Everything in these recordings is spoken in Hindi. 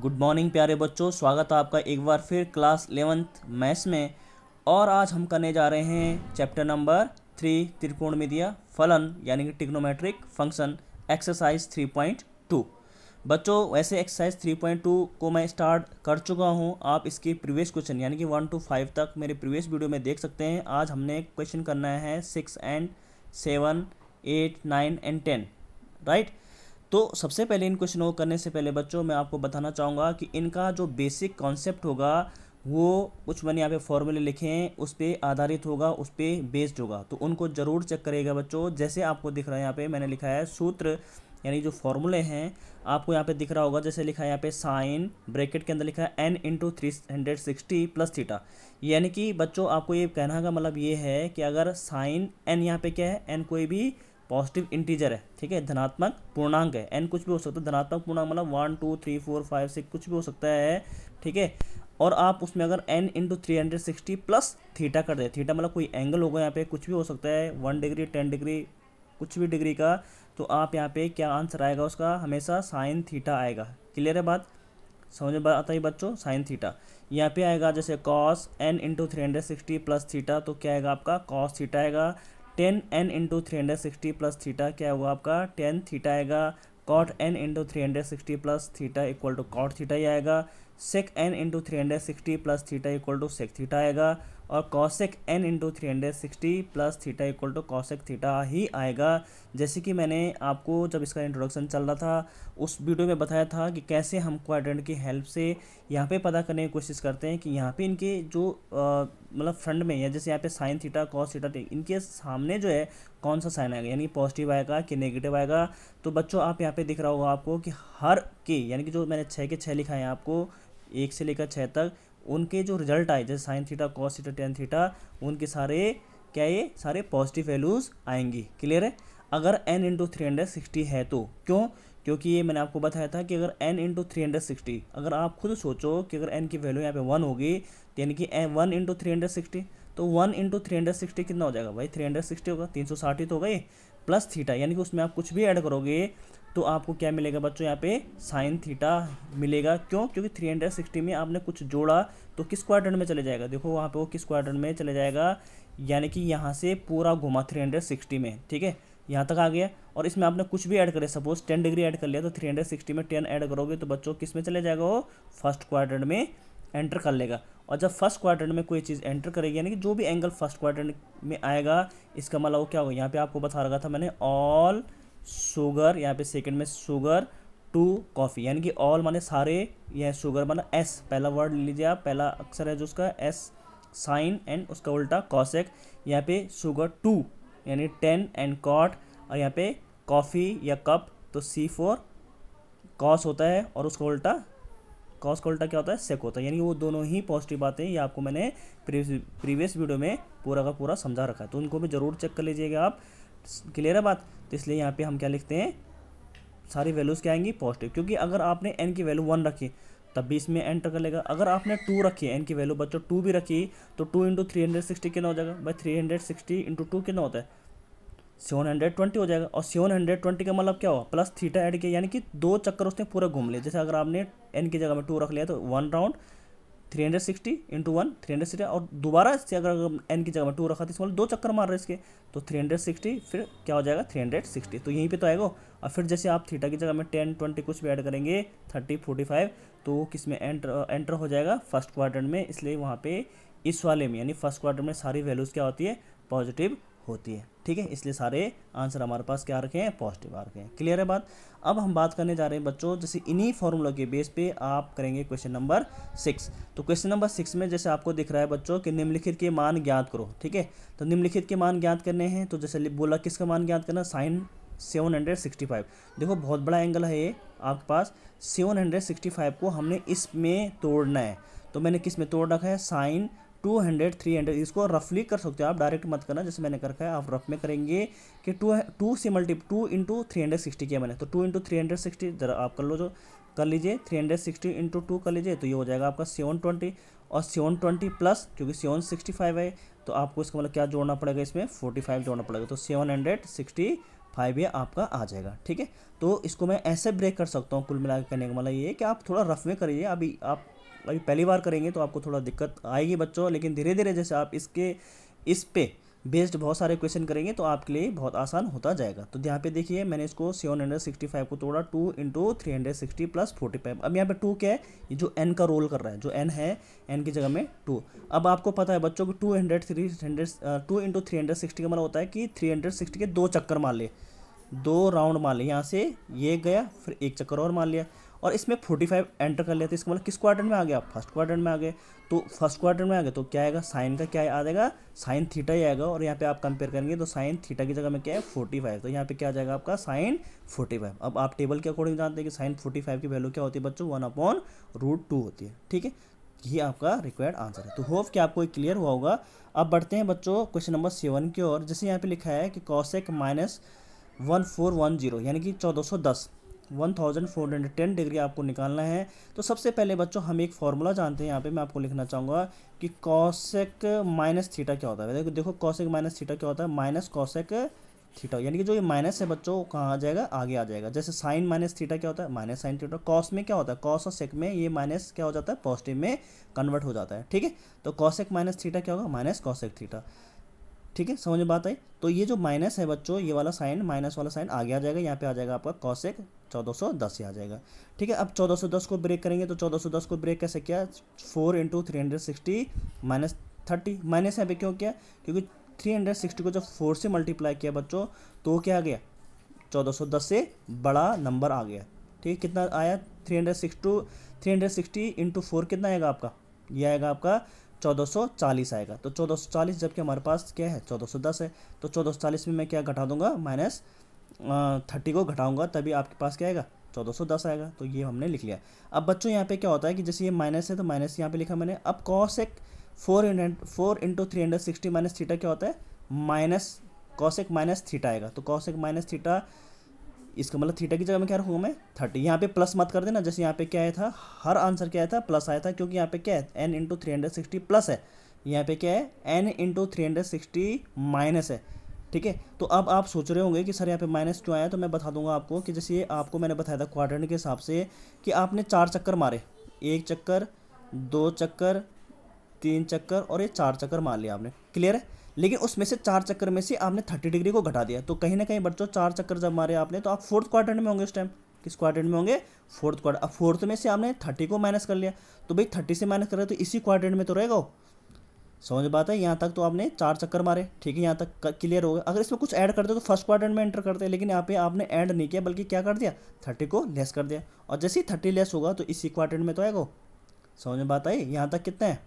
गुड मॉर्निंग प्यारे बच्चों, स्वागत है आपका एक बार फिर क्लास 11th मैथ्स में। और आज हम करने जा रहे हैं चैप्टर नंबर 3 त्रिकोणमितीय फलन यानी कि ट्रिग्नोमेट्रिक फंक्शन एक्सरसाइज 3.2। बच्चों वैसे एक्सरसाइज 3.2 को मैं स्टार्ट कर चुका हूं। आप इसके प्रीवियस क्वेश्चन यानी कि 1 to 5 तक मेरे प्रीवियस वीडियो में देख सकते हैं। आज हमने क्वेश्चन करना है 6 and 7, 8, 9 and 10, राइट। तो सबसे पहले इन क्वेश्चनों को करने से पहले बच्चों मैं आपको बताना चाहूँगा कि इनका जो बेसिक कॉन्सेप्ट होगा वो कुछ मैंने यहाँ पे फॉर्मूले लिखे हैं उस पर आधारित होगा, उस पर बेस्ड होगा, तो उनको ज़रूर चेक करिएगा बच्चों। जैसे आपको दिख रहा है यहाँ पे मैंने लिखा है सूत्र यानी जो फॉर्मूले हैं आपको यहाँ पे दिख रहा होगा। जैसे लिखा है यहाँ पे साइन ब्रैकेट के अंदर लिखा है n इंटू 360 प्लस थीटा। यानी कि बच्चों आपको ये कहना का मतलब ये है कि अगर साइन n यहाँ पे क्या है, n कोई भी पॉजिटिव इंटीजर है, ठीक है, धनात्मक पूर्णांक है। n कुछ भी हो सकता है, धनात्मक पूर्णांक मतलब 1 2 3 4 5 6 कुछ भी हो सकता है, ठीक है। और आप उसमें अगर n इंटू 360 प्लस थीटा कर दे, थीटा मतलब कोई एंगल होगा, यहाँ पे कुछ भी हो सकता है, 1 डिग्री 10 डिग्री कुछ भी डिग्री का, तो आप यहाँ पे क्या आंसर आएगा उसका, हमेशा साइन थीटा आएगा। क्लियर है बात, समझ में आता है बच्चों। साइन थीटा यहाँ पे आएगा, जैसे cos n into 360 plus theta, तो क्या आएगा आपका कॉस थीटा आएगा। 10n इंटू 360 प्लस थीटा क्या होगा आपका 10 थीटा आएगा। Cot n into 360 plus theta equal to cot theta ही आएगा। Sec n into 360 plus theta equal to sec theta आएगा। और cosec n into 360 plus theta equal to cosec theta ही आएगा। जैसे कि मैंने आपको जब इसका इंट्रोडक्शन चल रहा था उस वीडियो में बताया था कि कैसे हम क्वाड्रेंट की हेल्प से यहाँ पे पता करने की कोशिश करते हैं कि यहाँ पे इनके जो मतलब फ्रंट में या जैसे यहाँ पे साइन थीटा कॉस थीटा, इनके सामने जो है कौन सा साइन आएगा, यानी पॉजिटिव आएगा कि नेगेटिव आएगा। तो बच्चों आप यहाँ पे दिख रहा होगा आपको कि हर के यानी कि जो मैंने 6 के 6 लिखा है आपको 1 से लेकर 6 तक, उनके जो रिजल्ट आए जैसे sine theta cos theta tan theta, उनके सारे क्या ये सारे पॉजिटिव वैल्यूज़ आएंगी। क्लियर है। अगर n इंटू 360 है तो क्यों, क्योंकि ये मैंने आपको बताया था कि अगर n इंटू 360, अगर आप खुद सोचो कि अगर n की वैल्यू यहाँ पे 1 होगी यानी कि 1 इंटू 360, तो 1 इंटू 360 कितना हो जाएगा भाई, 360 होगा, 360 ही तो होगा ये, प्लस थीटा यानी कि उसमें आप कुछ भी ऐड करोगे तो आपको क्या मिलेगा बच्चों, यहाँ पे साइन थीटा मिलेगा। क्यों, क्योंकि 360 में आपने कुछ जोड़ा तो किस क्वाड्रेंट में चले जाएगा, देखो वहाँ पे वो किस क्वाड्रेंट में चले जाएगा, यानी कि यहाँ से पूरा घुमा 360 में, ठीक है, यहाँ तक आ गया। और इसमें आपने कुछ भी ऐड करे, सपोज 10 डिग्री ऐड कर लिया तो 360 में 10 ऐड करोगे तो बच्चों किस में चले जाएगा, वो फर्स्ट क्वाड्रेंट में एंटर कर लेगा। और जब फर्स्ट क्वाड्रेंट में कोई चीज़ एंटर करेगी यानी कि जो भी एंगल फर्स्ट क्वाड्रेंट में आएगा, इसका मतलब वो क्या होगा, यहाँ पे आपको बता रखा था मैंने, ऑल शुगर, यहाँ पे सेकंड में शुगर टू कॉफ़ी, यानी कि ऑल माने सारे, यह शुगर माना एस, पहला वर्ड लीजिए आप, पहला अक्षर है जो उसका एस, साइन एंड उसका उल्टा कॉसेक, यहाँ पे शुगर टू यानी 10 एंड कॉट, और यहाँ पे कॉफ़ी या कप तो C4 कॉस होता है और उसका उल्टा कॉस का उल्टा क्या होता है, सेक होता है, यानी वो दोनों ही पॉजिटिव बातें, ये आपको मैंने प्रीवियस वीडियो में पूरा का पूरा समझा रखा है, तो उनको भी ज़रूर चेक कर लीजिएगा आप। क्लियर है बात। तो इसलिए यहाँ पे हम क्या लिखते हैं, सारी वैल्यूज़ क्या आएंगी पॉजिटिव, क्योंकि अगर आपने n की वैल्यू 1 रखी तब भी इसमें एंटर कर लेगा। अगर आपने 2 रखी है, n की वैल्यू बच्चों 2 भी रखी तो 2 इंटू 360 कितना हो जाएगा भाई, 360 इंटू 2 कितना होता है, 720 हो जाएगा। और 720 का मतलब क्या हुआ, प्लस थीटा ऐड किया, यानी कि 2 चक्कर उसने पूरा घूम लिया। जैसे अगर आपने n की जगह में 2 रख लिया तो 1 राउंड 360 इंटू 1 360, और दोबारा से अगर n की जगह में 2 रखा तो इसमें 2 चक्कर मार रहे इसके, तो 360 फिर क्या हो जाएगा 360, तो यहीं पे तो आएगा। और फिर जैसे आप थीटा की जगह में 10 20 कुछ भी ऐड करेंगे 30 45, तो वो किस में एंटर हो जाएगा फर्स्ट क्वाड्रेंट में। इसलिए वहाँ पे इस वाले में यानी फर्स्ट क्वाड्रेंट में सारी वैल्यूज़ क्या होती है, पॉजिटिव होती है, ठीक है। इसलिए सारे आंसर हमारे पास क्या रखे हैं, पॉजिटिव आ रखे हैं। क्लियर है बात। अब हम बात करने जा रहे हैं बच्चों, जैसे इन्हीं फॉर्मूला के बेस पे आप करेंगे क्वेश्चन नंबर 6। तो क्वेश्चन नंबर 6 में जैसे आपको दिख रहा है बच्चों कि निम्नलिखित के मान ज्ञात करो, ठीक है। तो निम्नलिखित के मान ज्ञात करने हैं, तो जैसे बोला किसका मान ज्ञात करना, साइन 765। देखो बहुत बड़ा एंगल है ये आपके पास, 765 को हमने इसमें तोड़ना है, तो मैंने किस में तोड़ रखा है, साइन 200 300, इसको रफली कर सकते हो आप, डायरेक्ट मत करना जैसे मैंने कर रखा है, आप रफ में करेंगे कि 2 से 2 इंटू 360 किया मैंने, तो 2 इंटू 360 जरा आप कर लो, जो कर लीजिए 360 इंटू 2 कर लीजिए, तो ये हो जाएगा आपका 720, और 720 प्लस क्योंकि 765 है तो आपको इसका मतलब क्या जोड़ना पड़ेगा, इसमें 45 जोड़ना पड़ेगा, तो 765 5 ये आपका आ जाएगा। ठीक है, तो इसको मैं ऐसे ब्रेक कर सकता हूँ। कुल मिला के करने का मतलब ये है कि आप थोड़ा रफ में करिए। अभी पहली बार करेंगे तो आपको थोड़ा दिक्कत आएगी बच्चों, लेकिन धीरे धीरे जैसे आप इस पे बेस्ड बहुत सारे क्वेश्चन करेंगे तो आपके लिए बहुत आसान होता जाएगा। तो यहाँ पे देखिए मैंने इसको 765 को तोड़ा 2 इंटू 360 प्लस 45। अब यहाँ पे 2 क्या है, ये जो n का रोल कर रहा है, जो n है n की जगह में 2। अब आपको पता है बच्चों को 2 इंटू 360 का मतलब होता है कि 360 के 2 चक्कर मार लिए, 2 राउंड मार लिए। यहाँ से ये गया, फिर 1 चक्कर और मार लिया, और इसमें 45 एंटर कर लिया। तो इसका मतलब किस क्वाड्रेंट में आ गया, आप फर्स्ट क्वाड्रेंट में आ गए। तो फर्स्ट क्वाड्रेंट में आ गए तो क्या आएगा, साइन का क्या आ जाएगा, साइन थीटा ही आएगा। और यहाँ पे आप कंपेयर करेंगे तो साइन थीटा की जगह में क्या है 45, तो यहाँ पे क्या आ जाएगा आपका साइन 45। अब आप टेबल के अकॉर्डिंग जानते हैं कि साइन 45 की वैल्यू क्या होती है बच्चों, 1/√2 होती है। ठीक है, ये आपका रिक्वायर्ड आंसर है। तो होप कि आपको क्लियर हुआ होगा। अब बढ़ते हैं बच्चों क्वेश्चन नंबर 7 की ओर। जैसे यहाँ पे लिखा है कि कॉसेक माइनस 1410 यानी कि 1410 1410 डिग्री आपको निकालना है। तो सबसे पहले बच्चों हम एक फॉर्मूला जानते हैं। यहाँ पे मैं आपको लिखना चाहूँगा कि कॉसेक माइनस थीटा क्या होता है। देखो कॉसेक माइनस थीटा क्या होता है, माइनस कॉसेक थीटा, यानी कि जो ये माइनस है बच्चों वो कहाँ आ जाएगा, आगे आ जाएगा। जैसे साइन माइनस थीटा क्या होता है, माइनस साइन थीटा। कॉस में क्या होता है, कॉस और सेक में ये माइनस क्या हो जाता है, पॉजिटिव में कन्वर्ट हो जाता है। ठीक है, तो कॉसेक माइनस थीटा क्या होगा, माइनस कॉसेक थीटा। ठीक है, समझ में बात आई। तो ये जो माइनस है बच्चों, ये वाला साइन, माइनस वाला साइन आगे आ जाएगा, यहाँ पे आ जाएगा आपका कॉसेक 1410 ही आ जाएगा। ठीक है, अब 1410 को ब्रेक करेंगे तो 1410 को ब्रेक कैसे किया, 4 इंटू 360 माइनस 30। माइनस यहाँ पे क्यों किया, क्योंकि 360 को जब 4 से मल्टीप्लाई किया बच्चों तो क्या आ गया, 1410 से बड़ा नंबर आ गया। ठीक है, कितना आया 360 इंटू 4 कितना आएगा आपका, ये आएगा आपका 1440 आएगा। तो 1440 जबकि हमारे पास क्या है 1410 है, तो 1440 में मैं क्या घटा दूंगा, माइनस 30 को घटाऊंगा, तभी आपके पास क्या आएगा 1410 आएगा। तो ये हमने लिख लिया। अब बच्चों यहाँ पे क्या होता है कि जैसे ये माइनस है तो माइनस यहाँ पे लिखा मैंने। अब कॉसेक 4 इंटू 360 माइनस थीटा क्या होता है, माइनस कॉसेक माइनस थीटा आएगा। तो कॉसेक माइनस थीटा, इसका मतलब थीटा की जगह में क्या रखूँगा मैं 30। यहाँ पे प्लस मत कर देना, जैसे यहाँ पे क्या आया था, हर आंसर क्या आया था, प्लस आया था, क्योंकि यहाँ पे क्या है n इंटू 360 प्लस है, यहाँ पे क्या है n इंटू 360 माइनस है। ठीक है, तो अब आप सोच रहे होंगे कि सर यहाँ पे माइनस क्यों आया, तो मैं बता दूंगा आपको कि जैसे ये आपको मैंने बताया था क्वाड्रेंट के हिसाब से कि आपने 4 चक्कर मारे, 1 चक्कर, 2 चक्कर, 3 चक्कर और ये 4 चक्कर मार लिया आपने, क्लियर है। लेकिन उसमें से 4 चक्कर में से आपने 30 डिग्री को घटा दिया, तो कहीं ना कहीं बच्चों 4 चक्कर जब मारे आपने तो आप फोर्थ क्वाड्रेंट में होंगे उस टाइम। किस क्वाड्रेंट में होंगे, फोर्थ क्वाड्रेंट। अब फोर्थ में से आपने 30 को माइनस कर लिया, तो भाई 30 से माइनस कर रहे तो इसी क्वाड्रेंट में तो रहेगा वो। समझ बात है, यहाँ तक तो आपने 4 चक्कर मारे। ठीक है, यहाँ तक क्लियर हो गया। अगर इसमें कुछ ऐड करते तो फर्स्ट क्वाड्रेंट में एंटर करते, लेकिन यहाँ पे आपने ऐड नहीं किया, बल्कि क्या कर दिया 30 को लेस कर दिया, और जैसे ही 30 लेस होगा तो इसी क्वाड्रेंट में तो आएगा। समझ में बात आई, यहाँ तक कितना है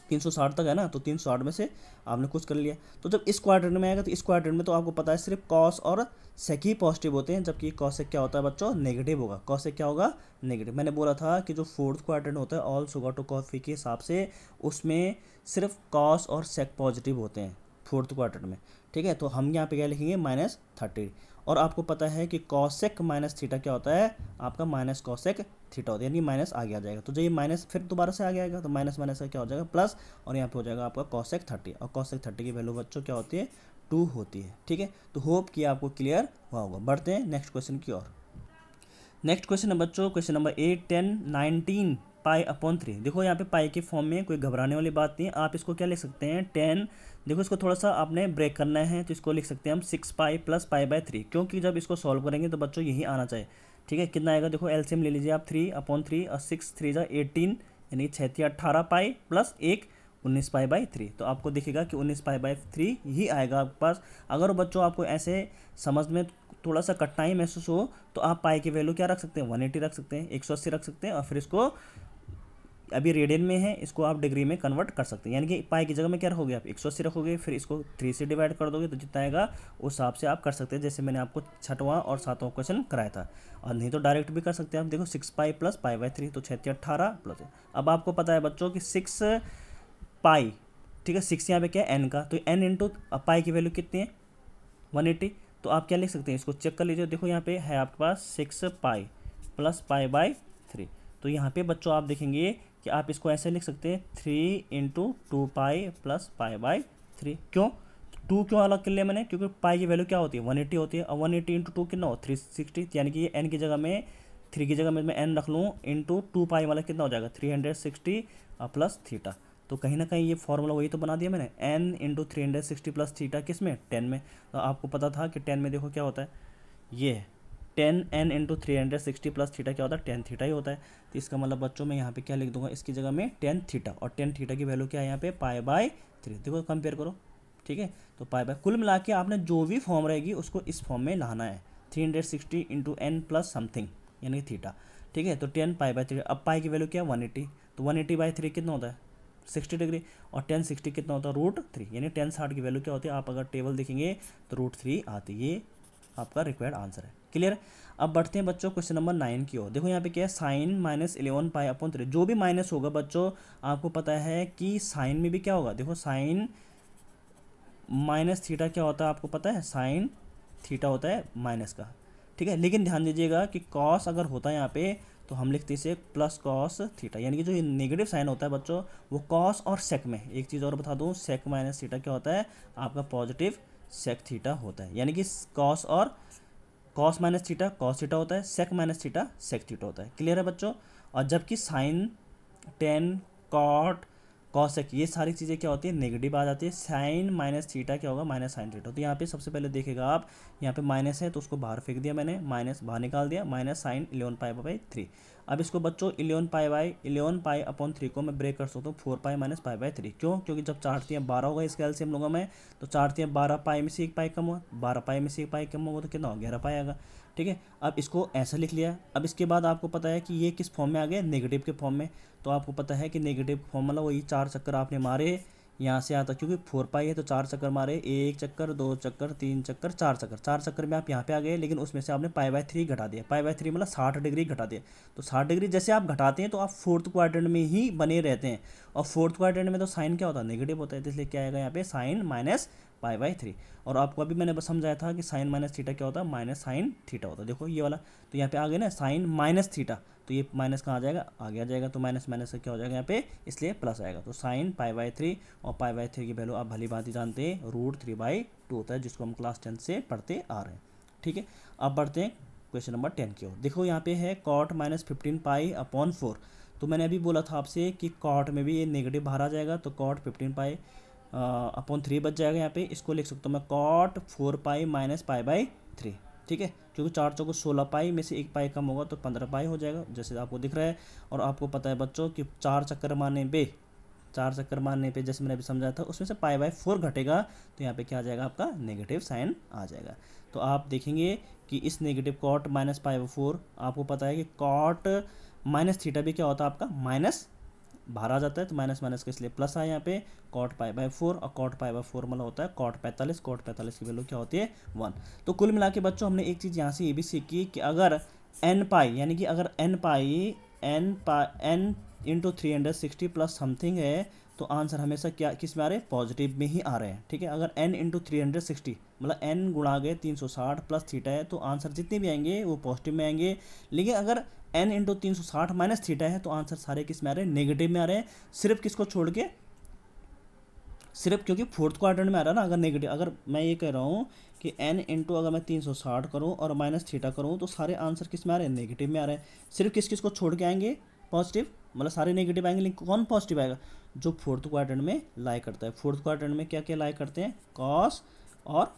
360 तक है ना, तो 360 में से आपने कुछ कर लिया। तो जब इस क्वाड्रेंट में आएगा तो इस क्वाड्रेंट में तो आपको पता है सिर्फ कॉस और सेक ही पॉजिटिव होते हैं, जबकि कॉसेक क्या होता है बच्चों, नेगेटिव होगा। कॉसेक क्या होगा, नेगेटिव। मैंने बोला था कि जो फोर्थ क्वाड्रेंट होता है ऑल सुगाटोग्राफी के हिसाब से उसमें सिर्फ कॉस और सेक पॉजिटिव होते हैं फोर्थ क्वाड्रेंट में। ठीक है, तो हम यहाँ पे क्या लिखेंगे -30। और आपको पता है कि कॉसेक माइनस थीटा क्या होता है आपका, माइनस कॉसेक थीटा होता है, यानी माइनस आगे आ जाएगा। तो जब ये माइनस फिर दोबारा से आगे आएगा तो माइनस माइनस का क्या हो जाएगा प्लस, और यहाँ पे हो जाएगा आपका कॉसेक 30। और कॉसेक 30 की वैल्यू बच्चों क्या होती है, 2 होती है। ठीक है, तो होप कि आपको क्लियर हुआ होगा। बढ़ते हैं नेक्स्ट क्वेश्चन की ओर। नेक्स्ट क्वेश्चन है बच्चों क्वेश्चन नंबर 8, 10, 19 पाई/3। देखो यहाँ पे पाई के फॉर्म में कोई घबराने वाली बात नहीं है। आप इसको क्या लिख सकते हैं 10, देखो इसको थोड़ा सा आपने ब्रेक करना है तो इसको लिख सकते हैं हम 6 पाई प्लस पाई/3, क्योंकि जब इसको सॉल्व करेंगे तो बच्चों यही आना चाहिए। ठीक है, कितना आएगा, देखो एलसीएम ले लीजिए आप 3/3 और 6 3 जा 18, यानी 6 18 पाई प्लस 1 19 पाई/3। तो आपको दिखेगा कि 19 पाई/3 ही आएगा आपके पास। अगर बच्चों आपको ऐसे समझ में थोड़ा सा कठिनाई महसूस हो तो आप पाई की वैल्यू क्या रख सकते हैं, 180 रख सकते हैं, 180 रख सकते हैं, और फिर इसको अभी रेडियन में है इसको आप डिग्री में कन्वर्ट कर सकते हैं। यानी कि पाई की जगह में क्या रखोगे आप 180 रखोगे, फिर इसको 3 से डिवाइड कर दोगे तो जितना आएगा उस हिसाब से आप कर सकते हैं, जैसे मैंने आपको 6वां और 7वां क्वेश्चन कराया था। और नहीं तो डायरेक्ट भी कर सकते हैं आप। देखो 6 पाई प्लस पाई/3 तो 6 18 प्लस। अब आपको पता है बच्चों कि 6 पाई, ठीक है 6 यहाँ पे क्या है एन का, तो एन इंटू पाई की वैल्यू कितनी है 180। तो आप क्या लिख सकते हैं, इसको चेक कर लीजिए। देखो यहाँ पे है आपके पास 6 पाई प्लस पाई/3। तो यहाँ पे बच्चों आप देखेंगे कि आप इसको ऐसे लिख सकते हैं 3 इंटू 2 पाई प्लस पाई/3। क्यों, 2 क्यों अलग कर लिया मैंने, क्योंकि पाई की वैल्यू क्या होती है 180 होती है, और 180 इंटू 2 कितना हो 360, यानी कि ये n की जगह में 3 की जगह में मैं n रख लूँ इंटू 2 पाई वाला कितना हो जाएगा 360 प्लस थीटा। तो कहीं ना कहीं ये फॉर्मूला वही तो बना दिया मैंने, n इंटू 360 प्लस थीटा किस में 10 में। तो आपको पता था कि 10 में देखो क्या होता है, ये 10n इंटू 360 प्लस थीटा क्या होता है 10 थीटा ही होता है। तो इसका मतलब बच्चों मैं यहाँ पे क्या लिख दूंगा इसकी जगह में 10 थीटा, और 10 थीटा की वैल्यू क्या है यहाँ पे π/3। देखो कंपेयर करो, ठीक है। तो कुल मिला के आपने जो भी फॉर्म रहेगी उसको इस फॉर्म में लाना है, 360 इंटू n प्लस समथिंग यानी थीटा, ठीक है। तो 10 π/3, अब पाई की वैल्यू क्या है 180, तो 180/3 कितना होता है 60 डिग्री, और 1060 कितना होता है √3, यानी 1060 की वैल्यू क्या होती है, आप अगर टेबल देखेंगे तो √3 आती है। ये आपका रिक्वायर्ड आंसर है, क्लियर है। अब बढ़ते हैं बच्चों क्वेश्चन नंबर 9 की ओर। देखो यहाँ पे क्या है, साइन -11 π/3, जो भी माइनस होगा बच्चों आपको पता है कि साइन में भी क्या होगा, देखो साइन माइनस थीटा क्या होता है आपको पता है, साइन थीटा होता है माइनस का, ठीक है। लेकिन ध्यान दीजिएगा कि कॉस अगर होता है यहाँ पे तो हम लिखते इसे प्लस कॉस थीटा, यानी कि जो नेगेटिव साइन होता है बच्चों वो कॉस और सेक में, एक चीज़ और बता दूँ, सेक माइनस थीटा क्या होता है आपका पॉजिटिव सेक थीटा होता है, यानी कि कॉस और cos minus theta cos theta होता है, sec minus theta sec theta होता है, क्लियर है बच्चों। और जबकि साइन टेन कॉट कॉसेक ये सारी चीज़ें क्या होती है नेगेटिव आ जाती है, साइन माइनस थीटा क्या होगा माइनस साइन थीटा। तो यहाँ पे सबसे पहले देखेगा आप, यहाँ पे माइनस है तो उसको बाहर फेंक दिया मैंने, माइनस बाहर निकाल दिया, माइनस साइन 11 π/3। अब इसको बच्चों 11 π/3 को मैं ब्रेक कर सकता हूँ 4 π - π/3, क्यों, क्योंकि जब 4 3 12 होगा इसके एलसीएम लूँगा मैं, तो 4 3 12 पाई में से 1 पाई कम हुआ, 12 पाई में से 1 पाई कम होगा तो कितना होगा 11 पाई आएगा, ठीक है। अब इसको ऐसा लिख लिया। अब इसके बाद आपको पता है कि ये किस फॉर्म में आ गया नेगेटिव के फॉर्म में, तो आपको पता है कि नेगेटिव फॉर्मूला वही 4 चक्कर आपने मारे यहाँ से आता, क्योंकि 4 पाई है तो 4 चक्कर मारे, 1 चक्कर 2 चक्कर 3 चक्कर 4 चक्कर, 4 चक्कर में आप यहाँ पे आ गए, लेकिन उसमें से आपने π/3 घटा दिया, π/3 मतलब 60 डिग्री घटा दिया। तो 60 डिग्री जैसे आप घटाते हैं तो आप फोर्थ क्वाड्रेंट में ही बने रहते हैं, और फोर्थ क्वाड्रेंट में तो साइन क्या होता है नेगेटिव होता है, तो इसलिए क्या आएगा यहाँ पे साइन माइनस π/3। और आपको अभी मैंने बस समझाया था कि साइन माइनस थीटा क्या होता है माइनस साइन थीटा होता है, देखो ये वाला। तो यहाँ पे आ गया ना साइन माइनस थीटा, तो ये माइनस कहाँ आ जाएगा आगे आ जाएगा, तो माइनस माइनस से क्या हो जाएगा यहाँ पे, इसलिए प्लस आएगा। तो साइन π/3, और π/3 की वैल्यू आप भली भांति जानते हैं √3/2 होता है, जिसको हम क्लास 10 से पढ़ते आ रहे हैं, ठीक है। अब बढ़ते हैं क्वेश्चन नंबर 10 की ओर। देखो यहाँ पे है कॉट -15 π/4, तो मैंने अभी बोला था आपसे कि कॉट में भी ये नेगेटिव बाहर आ जाएगा, तो कॉट 15 π/3 बच जाएगा यहाँ पे, इसको लिख सकता हूँ मैं कॉट 4 पाई माइनस π/3, ठीक है, क्योंकि 4 चौको 16 पाई में से 1 पाई कम होगा तो 15 पाई हो जाएगा, जैसे आपको दिख रहा है। और आपको पता है बच्चों कि 4 चक्कर मारने पे जैसे मैंने अभी समझाया था उसमें से π/4 घटेगा, तो यहाँ पे क्या आ जाएगा आपका नेगेटिव साइन आ जाएगा। तो आप देखेंगे कि इस नेगेटिव कॉट -π/4 आपको पता है कि कॉट माइनस थीटा भी क्या होता है आपका माइनस बाहर आ जाता है, तो माइनस माइनस का इसलिए प्लस आया यहाँ पे कॉट π/4, और कॉट π/4 मतलब होता है कॉट 45, कॉट 45 की वैल्यू क्या होती है 1। तो कुल मिला के बच्चों हमने एक चीज़ यहाँ से ये भी सीखी कि अगर n पाई, यानी कि अगर n इंटू 360 प्लस समथिंग है तो आंसर हमेशा क्या किस में आ रहे हैं पॉजिटिव में ही आ रहे हैं, ठीक है। अगर n इंटू 360 मतलब n गुणा गए 360 प्लस थीटा है तो आंसर जितने भी आएंगे वो पॉजिटिव में आएंगे। लेकिन अगर n इंटू 360 माइनस थीटा है तो आंसर सारे किस में आ रहे हैं नेगेटिव में आ रहे हैं, सिर्फ किसको छोड़ के, सिर्फ क्योंकि फोर्थ क्वाड्रेंट में आ रहा है ना। अगर नेगेटिव, अगर मैं ये कह रहा हूँ कि n इंटू अगर मैं 360 करूँ और माइनस थीटा करूँ तो सारे आंसर किस में आ रहे हैं नेगेटिव में आ रहे हैं, सिर्फ किस किस को छोड़ के आएंगे पॉजिटिव, मतलब सारे नेगेटिव आएंगे, लेकिन कौन पॉजिटिव आएगा जो फोर्थ क्वाड्रेंट में लाई करता है। फोर्थ क्वाड्रेंट में क्या क्या लाई करते हैं कॉस और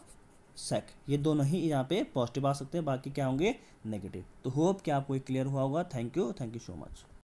सेक, ये दोनों ही यहाँ पे पॉजिटिव आ सकते हैं, बाकी क्या होंगे नेगेटिव। तो होप कि आपको क्लियर हुआ होगा। Thank you so much.